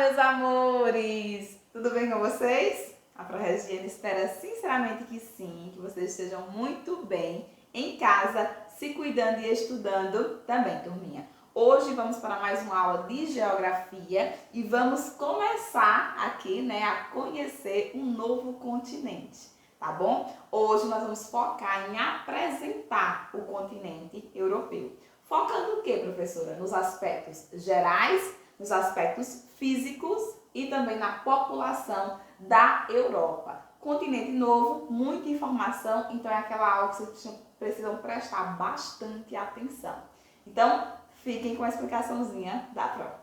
meus amores! Tudo bem com vocês? A ProRegiane espera sinceramente que sim, que vocês estejam muito bem em casa, se cuidando e estudando também, turminha. Hoje vamos para mais uma aula de geografia e vamos começar aqui, né, a conhecer um novo continente, tá bom? Hoje nós vamos focar em apresentar o continente europeu. Focando o que, professora? Nos aspectos gerais, nos aspectos físicos e também na população da Europa. Continente novo, muita informação, então é aquela aula que vocês precisam prestar bastante atenção. Então, fiquem com a explicaçãozinha da prova.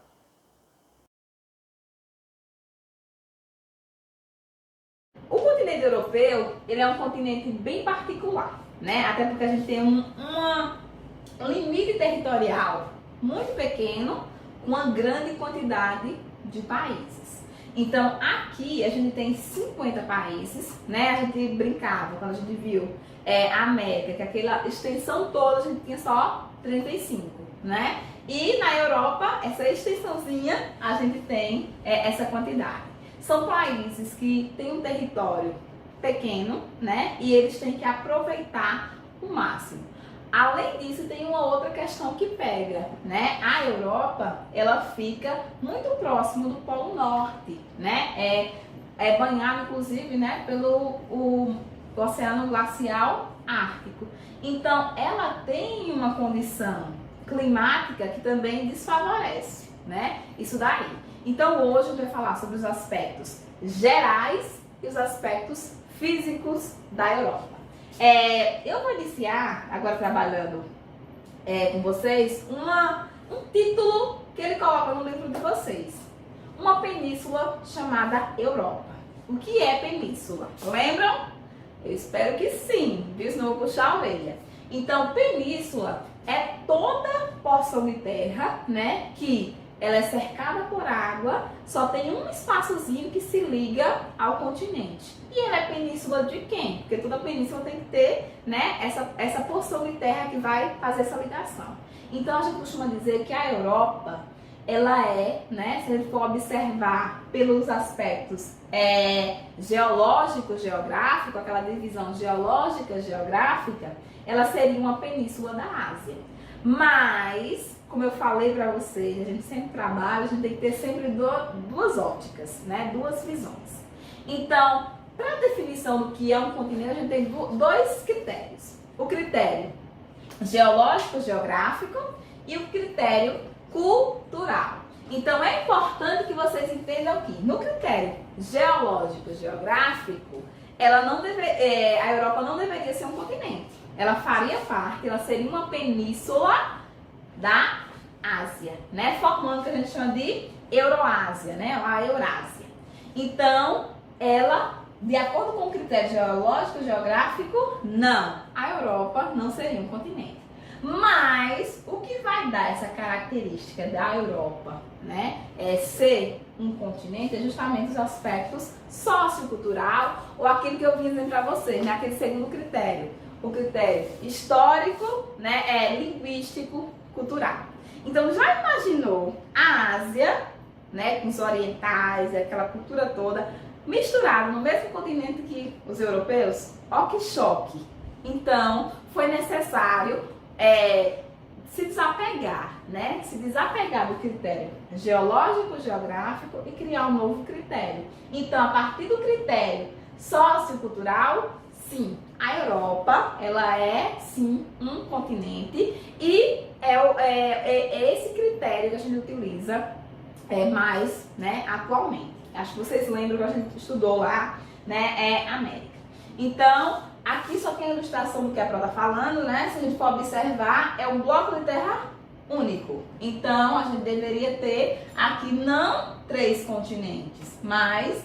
O continente europeu, ele é um continente bem particular, né? Até porque a gente tem um limite territorial muito pequeno, uma grande quantidade de países. Então, aqui a gente tem 50 países, né? A gente brincava quando a gente viu a América, que aquela extensão toda a gente tinha só 35, né? E na Europa, essa extensãozinha, a gente tem essa quantidade. São países que têm um território pequeno, né? E eles têm que aproveitar o máximo. Além disso, tem uma outra questão que pega, né? A Europa, ela fica muito próximo do Polo Norte, né? É banhado, inclusive, né, pelo o Oceano Glacial Ártico. Então, ela tem uma condição climática que também desfavorece, né? Isso daí. Então, hoje eu vou falar sobre os aspectos gerais e os aspectos físicos da Europa. Eu vou iniciar agora trabalhando com vocês um título que ele coloca no livro de vocês. Uma península chamada Europa. O que é península? Lembram? Eu espero que sim, viu? Senão eu vou puxar a orelha. Então, península é toda porção de terra, né, que ela é cercada por água, só tem um espaçozinho que se liga ao continente. E ela é península de quem? Porque toda península tem que ter, né, essa porção de terra que vai fazer essa ligação. Então a gente costuma dizer que a Europa, ela é, né, se a gente for observar pelos aspectos geológico, geográfico, aquela divisão geológica, geográfica, ela seria uma península da Ásia. Mas, como eu falei para vocês, a gente sempre trabalha, a gente tem que ter sempre duas ópticas, né? Duas visões. Então, para a definição do que é um continente, a gente tem dois critérios. O critério geológico, geográfico e o critério cultural. Então, é importante que vocês entendam que no critério geológico, geográfico, a Europa não deveria ser um continente. Ela faria parte, ela seria uma península da Ásia, né? Formando o que a gente chama de Euroásia, né? A Eurásia. Então, ela, de acordo com o critério geológico, geográfico, não. A Europa não seria um continente. Mas, o que vai dar essa característica da Europa, né? Ser um continente, é justamente os aspectos sociocultural, ou aquilo que eu vim dizer para vocês, né? Aquele segundo critério. O critério histórico, né, linguístico, cultural. Então, já imaginou a Ásia, né, com os orientais, aquela cultura toda, misturada no mesmo continente que os europeus? Ó que choque! Então, foi necessário se desapegar, né, se desapegar do critério geológico, geográfico e criar um novo critério. Então, a partir do critério sociocultural, sim, a Europa, ela é sim um continente e é esse critério que a gente utiliza mais, né, atualmente. Acho que vocês lembram que a gente estudou lá, né, América. Então, aqui só tem a ilustração do que a prova está falando, né? Se a gente for observar, é um bloco de terra único. Então, a gente deveria ter aqui não 3 continentes, mas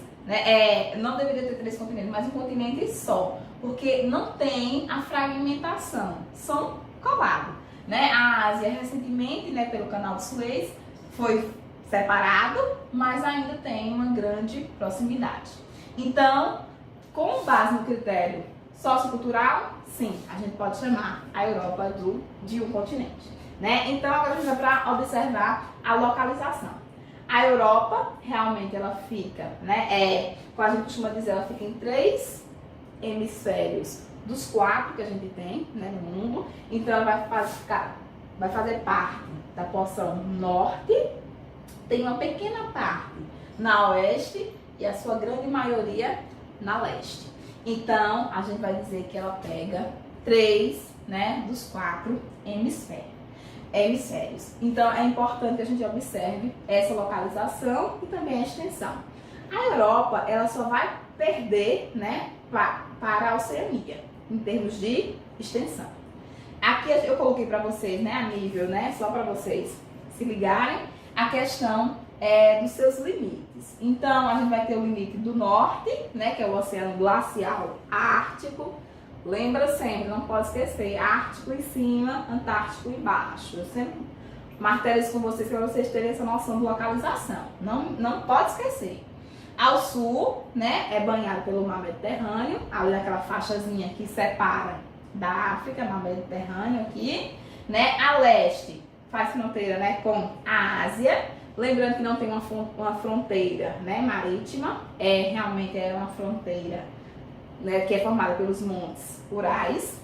não deveria ter 3 continentes, mas um continente só, porque não tem a fragmentação, são colados, né? A Ásia recentemente, né, pelo canal de Suez, foi separado, mas ainda tem uma grande proximidade. Então, com base no critério sociocultural, sim, a gente pode chamar a Europa de um continente, né? Então, agora a gente vai para observar a localização. A Europa, realmente, ela fica, né? Como a gente costuma dizer, ela fica em 3 hemisférios dos 4 que a gente tem, né, no mundo. Então, ela vai fazer parte da porção norte, tem uma pequena parte na oeste e a sua grande maioria na leste. Então, a gente vai dizer que ela pega 3, né, dos 4 hemisférios. Então, é importante que a gente observe essa localização e também a extensão. A Europa, ela só vai perder, né, para a Oceania, em termos de extensão. Aqui eu coloquei para vocês, né, a nível, né, só para vocês se ligarem, a questão dos seus limites. Então, a gente vai ter o limite do norte, né, que é o Oceano Glacial Ártico. Lembra sempre, não pode esquecer, Ártico em cima, Antártico embaixo. Eu sempre martelo isso com vocês para vocês terem essa noção de localização. Não pode esquecer. Ao sul, né, é banhado pelo Mar Mediterrâneo, ali naquela faixazinha que separa da África, Mar Mediterrâneo aqui, né? A leste faz fronteira, né, com a Ásia. Lembrando que não tem uma fronteira, né, marítima, realmente é uma fronteira, né, que é formada pelos montes Urais.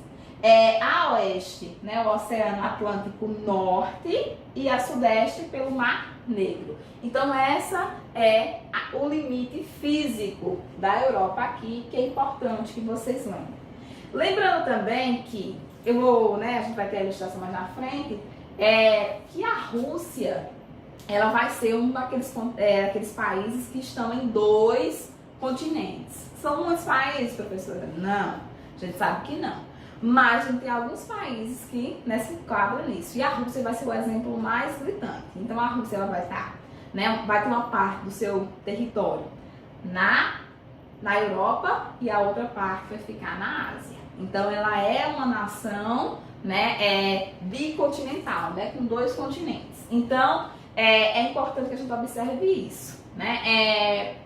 A oeste, né, o Oceano Atlântico Norte e a sudeste pelo Mar Negro. Então essa é o limite físico da Europa aqui, que é importante que vocês lembrem. Lembrando também que a gente vai ter a ilustração mais na frente, que a Rússia, ela vai ser um daqueles países que estão em 2 continentes. São muitos países, professora? Não, a gente sabe que não. Mas a gente tem alguns países que se enquadram nisso. E a Rússia vai ser o exemplo mais gritante. Então a Rússia ela vai estar, né, vai ter uma parte do seu território na Europa e a outra parte vai ficar na Ásia. Então ela é uma nação, né, bicontinental, né, com 2 continentes. Então é importante que a gente observe isso, né?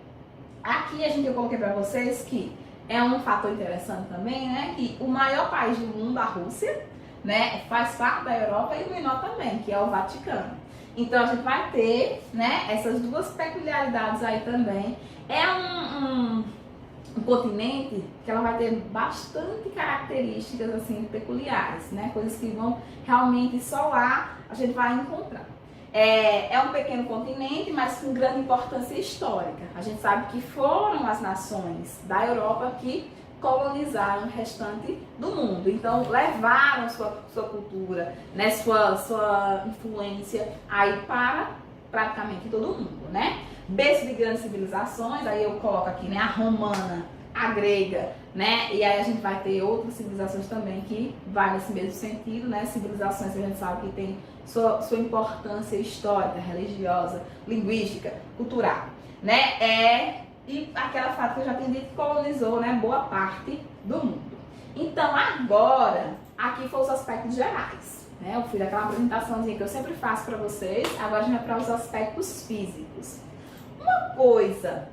Aqui eu coloquei para vocês que é um fator interessante também, né, que o maior país do mundo, a Rússia, né, faz parte da Europa e o menor também, que é o Vaticano. Então a gente vai ter, né, essas 2 peculiaridades aí também. É um continente que ela vai ter bastante características assim peculiares, né, coisas que vão realmente só lá a gente vai encontrar. É um pequeno continente, mas com grande importância histórica. A gente sabe que foram as nações da Europa que colonizaram o restante do mundo. Então, levaram sua cultura, né, sua influência aí para praticamente todo mundo, né? Berço de grandes civilizações, aí eu coloco aqui, né, a romana, a grega, né? E aí a gente vai ter outras civilizações também que vai nesse mesmo sentido, né? Civilizações que a gente sabe que tem sua importância histórica, religiosa, linguística, cultural, né? E aquela fato que eu já tinha dito que colonizou, né, boa parte do mundo. Então agora, aqui foram os aspectos gerais, né? Eu fiz aquela apresentaçãozinha que eu sempre faço para vocês, agora a gente vai para os aspectos físicos. Uma coisa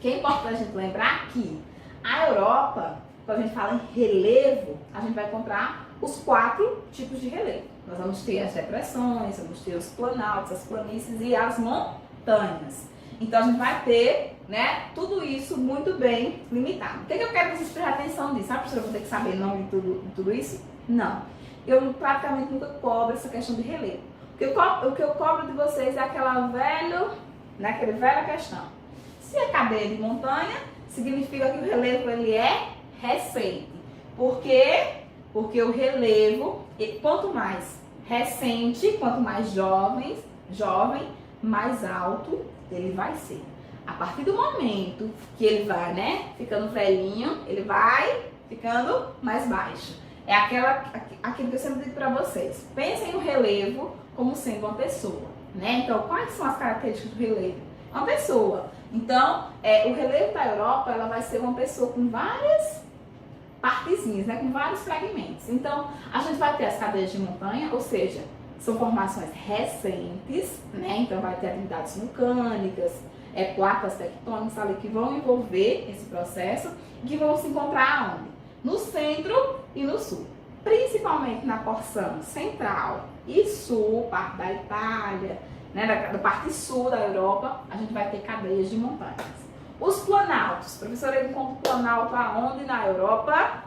que é importante a gente lembrar aqui, a Europa, quando a gente fala em relevo, a gente vai encontrar os 4 tipos de relevo. Nós vamos ter as depressões, vamos ter os planaltos, as planícies e as montanhas. Então a gente vai ter, né, tudo isso muito bem limitado. O que eu quero que vocês prestem atenção nisso? Sabe, professora, eu vou ter que saber o nome de tudo isso? Não. Eu praticamente nunca cobro essa questão de relevo. O que eu cobro de vocês é aquela velha questão. Se é cadeia de montanha, significa que o relevo ele é recente. Por quê? Porque o relevo, quanto mais recente, quanto mais jovem, mais alto ele vai ser. A partir do momento que ele vai, né, ficando velhinho, ele vai ficando mais baixo. É aquilo que eu sempre digo para vocês. Pensem no relevo como sendo uma pessoa, né? Então, quais são as características do relevo? Uma pessoa. Então, o relevo da Europa, ela vai ser uma pessoa com várias partezinhas, né, com vários fragmentos. Então, a gente vai ter as cadeias de montanha, ou seja, são formações recentes, né? Então, vai ter atividades vulcânicas, placas tectônicas ali que vão envolver esse processo e que vão se encontrar onde? No centro e no sul. Principalmente na porção central e sul, parte da Itália né, da parte sul da Europa, a gente vai ter cadeias de montanhas. Os planaltos, professora, ele encontra planalto aonde? Na Europa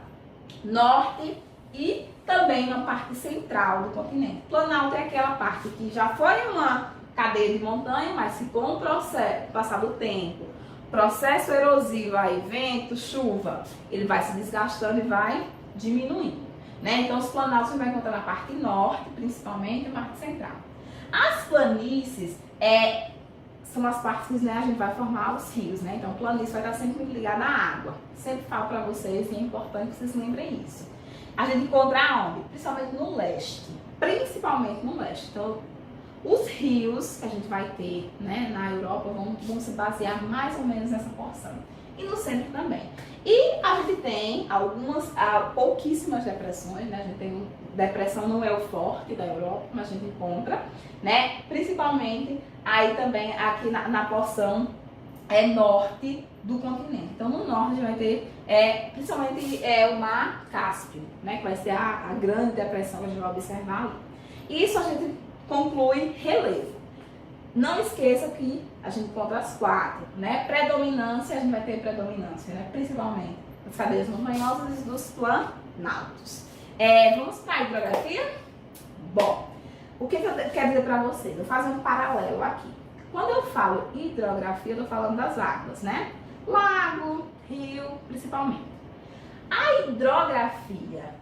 Norte e também na parte central do continente. Planalto é aquela parte que já foi uma cadeia de montanha, mas ficou um processo, passar do tempo, processo erosivo aí, vento, chuva, ele vai se desgastando e vai diminuindo, né? Então os planaltos você vai encontrar na parte norte, principalmente, e na parte central. As planícies são as partes que, né, a gente vai formar os rios, né? Então planície vai estar sempre ligada à água. Sempre falo para vocês e é importante que vocês lembrem isso. A gente encontra onde? Principalmente no leste. Principalmente no leste. Então, os rios que a gente vai ter, né, na Europa vão se basear mais ou menos nessa porção. E no centro também. E a gente tem pouquíssimas depressões, né? A gente tem depressão não é o forte da Europa, mas a gente encontra, né? Principalmente aí também aqui na porção norte do continente. Então no norte a gente vai ter principalmente o mar Cáspio, né? Que vai ser a grande depressão que a gente vai observar ali. Isso a gente conclui relevo. Não esqueça que a gente encontra as 4, né? Predominância, a gente vai ter predominância, né? Principalmente das cadeias montanhosas e dos planaltos. Vamos para a hidrografia? Bom, o que eu quero dizer para vocês? Eu vou fazer um paralelo aqui. Quando eu falo hidrografia, eu estou falando das águas, né? Lago, rio, principalmente. A hidrografia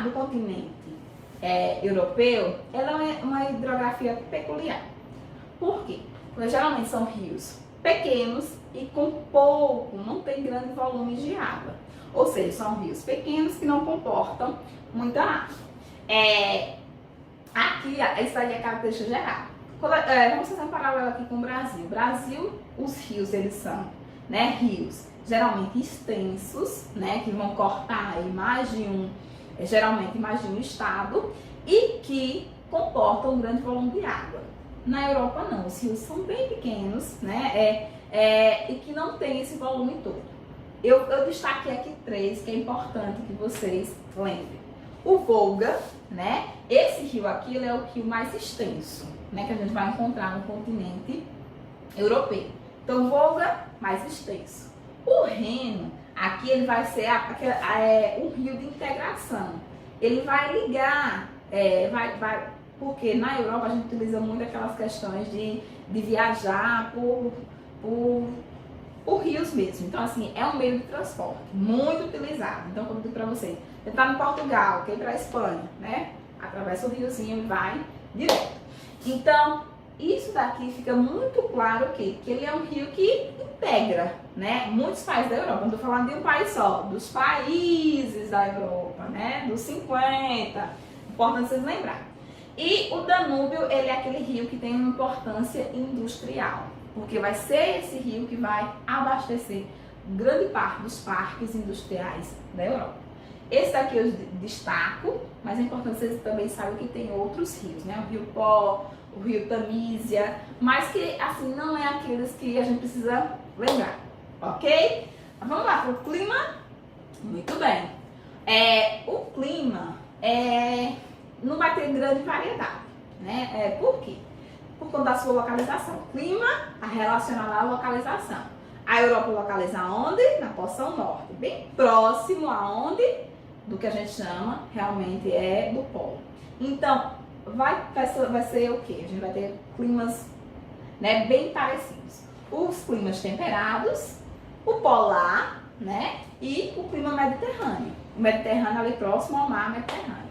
do continente europeu, ela é uma hidrografia peculiar. Por quê? Porque geralmente são rios pequenos e com pouco, não tem grande volume de água. Ou seja, são rios pequenos que não comportam muita água. Aqui, isso aí é característica geral. Vamos fazer um paralelo aqui com o Brasil. Brasil, os rios, eles são, né, rios geralmente extensos, né, que vão cortar aí geralmente mais de um estado e que comportam um grande volume de água. Na Europa não, os rios são bem pequenos, né, e que não tem esse volume todo. Eu destaquei aqui 3 que é importante que vocês lembrem. O Volga, né, esse rio aqui ele é o rio mais extenso, né, que a gente vai encontrar no continente europeu. Então, Volga mais extenso. O Reno, aqui ele vai ser um rio de integração. Ele vai ligar, porque na Europa a gente utiliza muito aquelas questões de viajar por rios mesmo. Então, assim, é um meio de transporte muito utilizado. Então, como eu digo para vocês, você está em Portugal, quer ir para a Espanha, né? Atravessa o riozinho e vai direto. Então, isso daqui fica muito claro que ele é um rio que integra, né, muitos países da Europa. Não estou falando de um país só, dos países da Europa, né, dos 50. Importante vocês lembrarem. E o Danúbio, ele é aquele rio que tem uma importância industrial, porque vai ser esse rio que vai abastecer grande parte dos parques industriais da Europa. Esse daqui eu destaco, mas é importante vocês também saibam que tem outros rios, né? O Rio Pó, o Rio Tamísia, mas que assim não é aqueles que a gente precisa lembrar, ok? Vamos lá para o clima? Muito bem. O clima não vai ter grande variedade, né? Por quê? Por conta da sua localização. Clima relacionado à localização. A Europa localiza onde? Na porção norte, bem próximo aonde? Do que a gente chama realmente do polo. Então, vai ser o quê? A gente vai ter climas, né, bem parecidos. Os climas temperados, o polar, né, e o clima mediterrâneo. O Mediterrâneo ali próximo ao mar Mediterrâneo.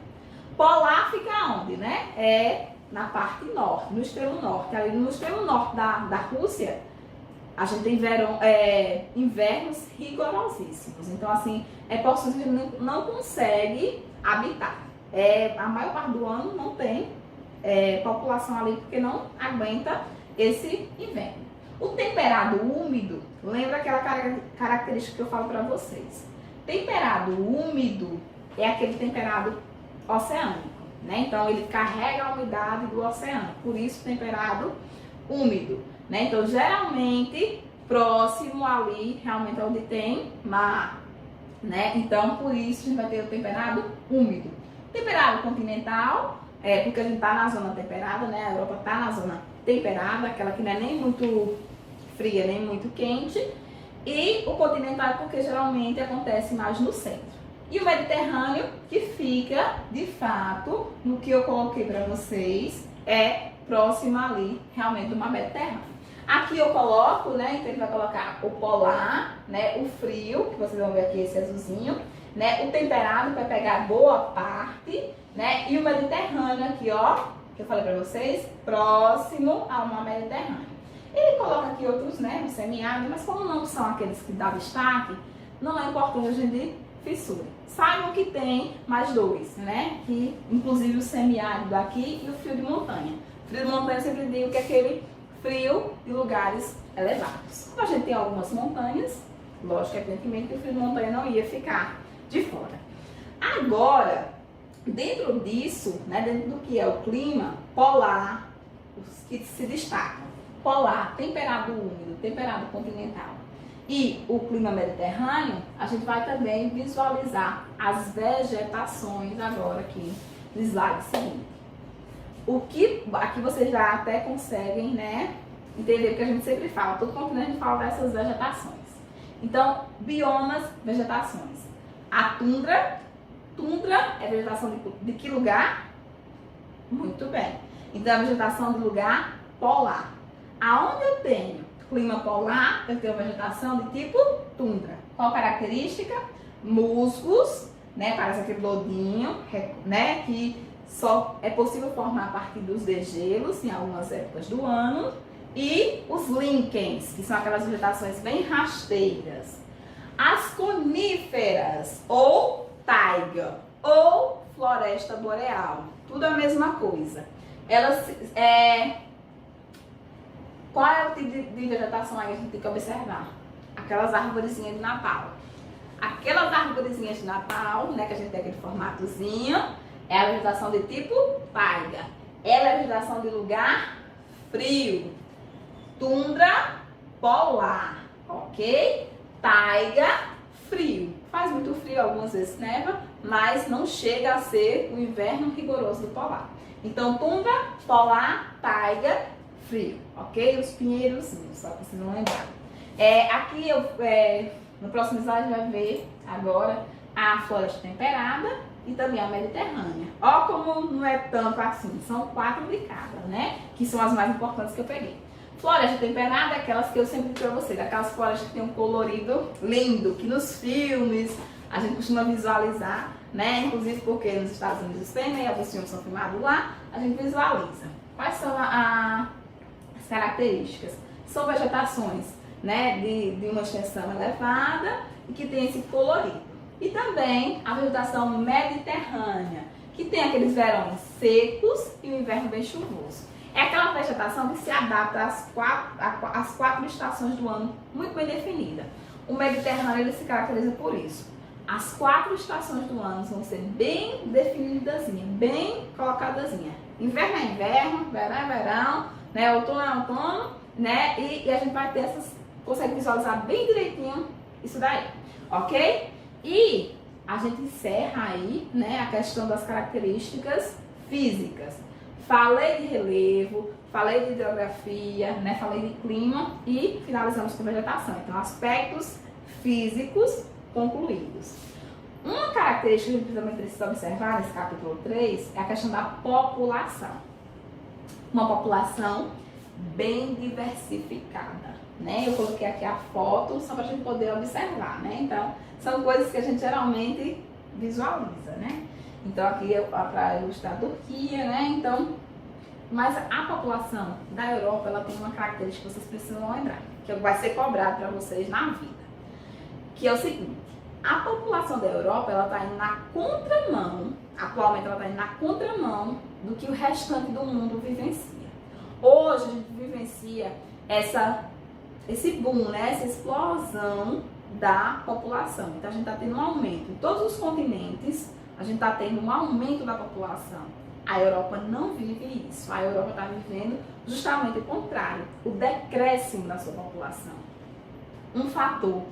Polar fica onde, né? Na parte norte, no extremo norte. Ali no extremo norte da Rússia, a gente tem invernos rigorosíssimos. Então, assim, porções que a gente não consegue habitar. A maior parte do ano não tem população ali porque não aguenta esse inverno. O temperado úmido, lembra aquela característica que eu falo para vocês. Temperado úmido é aquele temperado oceânico, né? Então, ele carrega a umidade do oceano, por isso temperado úmido. Né? Então, geralmente, próximo ali, realmente é onde tem mar, né? Então, por isso, a gente vai ter o temperado úmido. Temperado continental, porque a gente está na zona temperada, né? A Europa está na zona temperada, aquela que não é nem muito fria, nem muito quente. E o continental, porque geralmente acontece mais no centro. E o Mediterrâneo, que fica, de fato, no que eu coloquei para vocês, é próximo ali, realmente, do mar Mediterrâneo. Aqui eu coloco, né, então a gente vai colocar o polar, né, o frio, que vocês vão ver aqui esse azulzinho, né, o temperado para pegar boa parte, né, e o Mediterrâneo aqui, ó, que eu falei para vocês, próximo ao mar Mediterrâneo. Ele coloca aqui outros, né, no semiárido, mas como não são aqueles que dá destaque, não é importante a gente fissura. Saibam que tem mais dois, né, que inclusive o semiárido aqui e o frio de montanha. O frio de montanha eu sempre digo que é aquele frio de lugares elevados. Como a gente tem algumas montanhas, lógico, evidentemente, que o frio de montanha não ia ficar de fora. Agora, dentro disso, né, dentro do que é o clima polar, os que se destacam, polar, temperado úmido, temperado continental e o clima mediterrâneo, a gente vai também visualizar as vegetações agora aqui no slide seguinte. O que aqui vocês já até conseguem, né, entender o que a gente sempre fala, todo continente a gente fala dessas vegetações. Então, biomas, vegetações. A tundra é vegetação de que lugar? Muito bem. Então, a vegetação do lugar polar. Aonde eu tenho clima polar, eu tenho vegetação de tipo tundra. Qual característica? Musgos, né, parece aquele lodinho, né, que só é possível formar a partir dos degelos em algumas épocas do ano. E os líquens, que são aquelas vegetações bem rasteiras. As coníferas, ou taiga, ou floresta boreal. Tudo a mesma coisa. Elas, qual é o tipo de vegetação aí que a gente tem que observar? Aquelas arvorezinhas de Natal. Aquelas arvorezinhas de Natal, né, que a gente tem aquele formatozinho, é a vegetação de tipo taiga. Ela é a vegetação de lugar frio. Tundra polar, ok? Taiga, frio. Faz muito frio, algumas vezes neva, mas não chega a ser o inverno rigoroso do polar. Então, tundra, polar, taiga, frio, ok? Os pinheirozinhos, só precisam lembrar. Aqui, no próximo slide, vai ver agora a floresta temperada e também a mediterrânea. Ó como não é tanto assim, são 4 de cada, né? Que são as mais importantes que eu peguei. Floresta temperada é aquelas que eu sempre digo pra vocês, aquelas florestas que tem um colorido lindo, que nos filmes a gente costuma visualizar, né? Inclusive porque nos Estados Unidos tem, né? Alguns filmes são filmados lá, a gente visualiza. Quais são as características? São vegetações, né? De uma extensão elevada e que tem esse colorido. E também a vegetação mediterrânea, que tem aqueles verões secos e o inverno bem chuvoso. É aquela vegetação que se adapta às 4 estações do ano, muito bem definida. O Mediterrâneo ele se caracteriza por isso. As 4 estações do ano vão ser bem definidas, bem colocadas. Inverno é inverno, verão é verão, né? Outono é outono, né? E a gente vai ter consegue visualizar bem direitinho isso daí, ok? E a gente encerra aí, né, a questão das características físicas. Falei de relevo, falei de hidrografia, né, falei de clima e finalizamos com vegetação. Então, aspectos físicos concluídos. Uma característica que a gente também precisa observar nesse capítulo 3 é a questão da população. Uma população bem diversificada, né? Eu coloquei aqui a foto só para a gente poder observar, né? Então, são coisas que a gente geralmente visualiza, né? Então, aqui é para ilustrar a Turquia, né? Então, mas a população da Europa, ela tem uma característica que vocês precisam lembrar, que vai ser cobrado para vocês na vida, que é o seguinte: a população da Europa, ela está indo na contramão, atualmente ela está indo na contramão do que o restante do mundo vivencia. Hoje a gente vivencia esse boom, né? Essa explosão da população. Então, a gente está tendo um aumento em todos os continentes. A gente está tendo um aumento da população. A Europa não vive isso. A Europa está vivendo justamente o contrário, o decréscimo da sua população. Um fator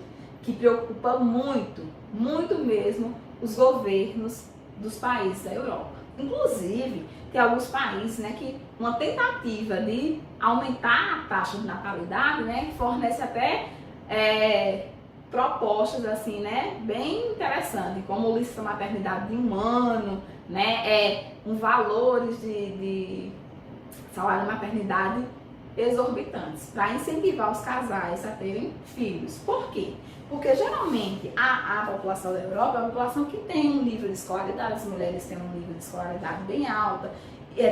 que preocupa muito, muito mesmo, os governos dos países da Europa. Inclusive, tem alguns países, né, que uma tentativa de aumentar a taxa de natalidade, né, fornece até propostas assim, né, bem interessantes, como licença maternidade de 1 ano, né, valores de salário de maternidade exorbitantes, para incentivar os casais a terem filhos. Por quê? Porque geralmente a população da Europa é uma população que tem um nível de escolaridade, as mulheres têm um nível de escolaridade bem alta,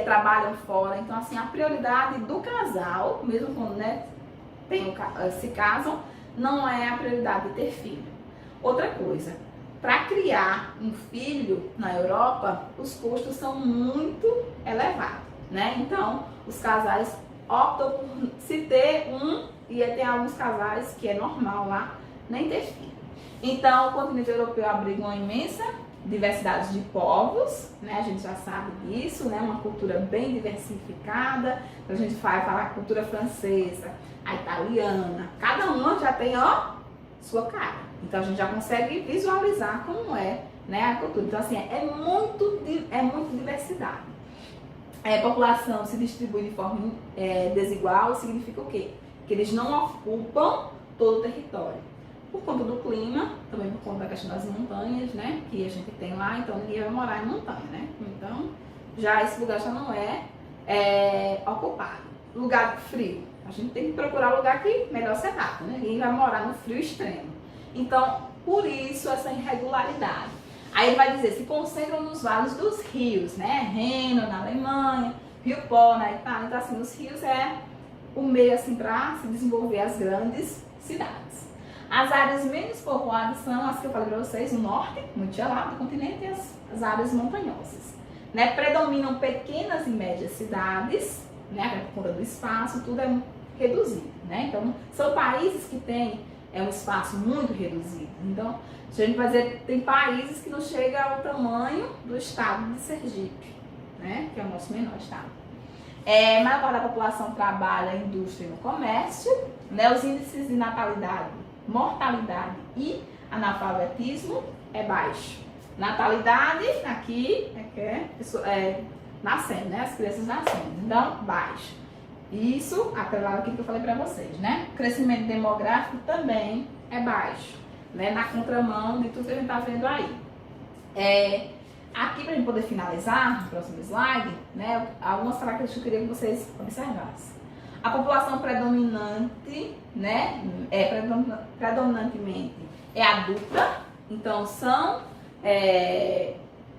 trabalham fora, então assim, a prioridade do casal, mesmo quando, né, se casam, não é a prioridade de ter filho. Outra coisa, para criar um filho na Europa, os custos são muito elevados, né? Então, os casais optam por se ter um, e tem alguns casais que é normal lá, nem ter filho. Então, o continente europeu abriga uma imensa diversidade de povos, né? A gente já sabe disso, né? Uma cultura bem diversificada. Então, a gente vai falar a cultura francesa, a italiana, cada uma já tem, ó, sua cara. Então, a gente já consegue visualizar como é, né, a cultura. Então, assim, é muito diversidade. A população se distribui de forma desigual, significa o quê? Que eles não ocupam todo o território. Por conta do clima, também por conta da questão das montanhas, né, que a gente tem lá, então ninguém vai morar em montanha, né? Então, já esse lugar já não é ocupado. Lugar frio, a gente tem que procurar lugar que melhor se adapta, né? Ninguém vai morar no frio extremo. Então, por isso essa irregularidade. Aí ele vai dizer, se concentram nos vales dos rios, né? Reno, na Alemanha, Rio Pó, na Itália. Então, assim, os rios é o meio, assim, para se desenvolver as grandes cidades. As áreas menos povoadas são as que eu falei para vocês, o norte, muito gelado do continente, e as áreas montanhosas. Né? Predominam pequenas e médias cidades, né? Por conta do espaço, tudo é reduzido, né? Então, são países que têm um espaço muito reduzido. Então, a gente vai dizer, tem países que não chegam ao tamanho do estado de Sergipe, né? Que é o nosso menor estado. A maior parte da população trabalha em indústria e no comércio, né? Os índices de natalidade, mortalidade e analfabetismo é baixo. Natalidade, aqui, nascendo, né? As crianças nascendo, então, baixo. Isso, atrelado aqui que eu falei para vocês, né? O crescimento demográfico também é baixo, né? Na contramão de tudo que a gente tá vendo aí. Aqui, para a gente poder finalizar, no próximo slide, né? Algumas características que eu queria que vocês observassem. A população predominante, né? Predominantemente é adulta, então são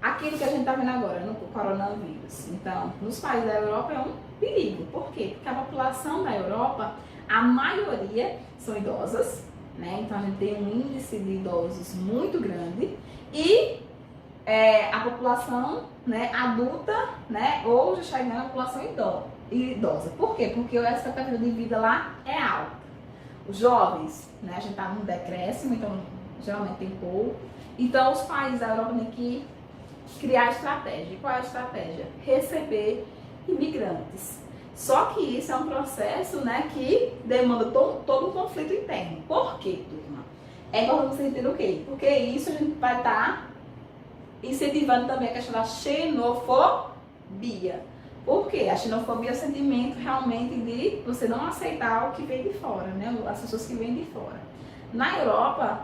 aquilo que a gente está vendo agora no coronavírus. Então, nos países da Europa é um perigo. Por quê? Porque a população da Europa, a maioria são idosas, né? Então a gente tem um índice de idosos muito grande e a população, né, adulta, né, ou já chegando na população idosa. Por quê? Porque a expectativa de vida lá é alta. Os jovens, né, a gente está num decréscimo, então geralmente tem pouco. Então os países da Europa têm que criar estratégia. E qual é a estratégia? Receber imigrantes. Só que isso é um processo, né, que demanda todo um conflito interno. Por quê, turma? É importante você entender o quê? Porque isso a gente vai estar incentivando também a questão da xenofobia. Por quê? A xenofobia é o sentimento realmente de você não aceitar o que vem de fora, né? As pessoas que vêm de fora. Na Europa,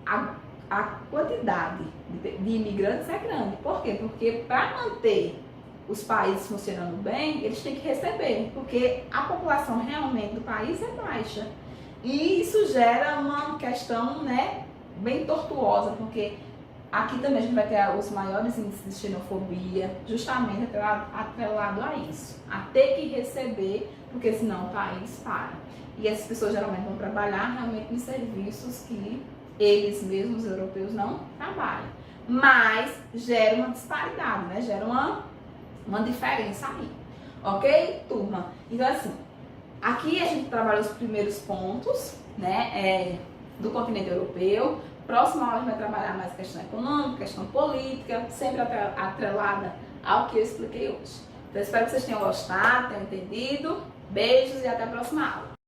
a quantidade de imigrantes é grande. Por quê? Porque para manter os países funcionando bem, eles têm que receber, porque a população realmente do país é baixa. E isso gera uma questão, né, bem tortuosa, porque aqui também a gente vai ter os maiores índices de xenofobia, justamente atrelado a isso, a ter que receber, porque senão o país para. E essas pessoas geralmente vão trabalhar realmente em serviços que eles mesmos, os europeus, não trabalham. Mas gera uma disparidade, né? Gera uma diferença aí. Ok, turma? Então, assim, aqui a gente trabalha os primeiros pontos, né, do continente europeu. Próxima aula a gente vai trabalhar mais questão econômica, questão política, sempre atrelada ao que eu expliquei hoje. Então, espero que vocês tenham gostado, tenham entendido. Beijos e até a próxima aula.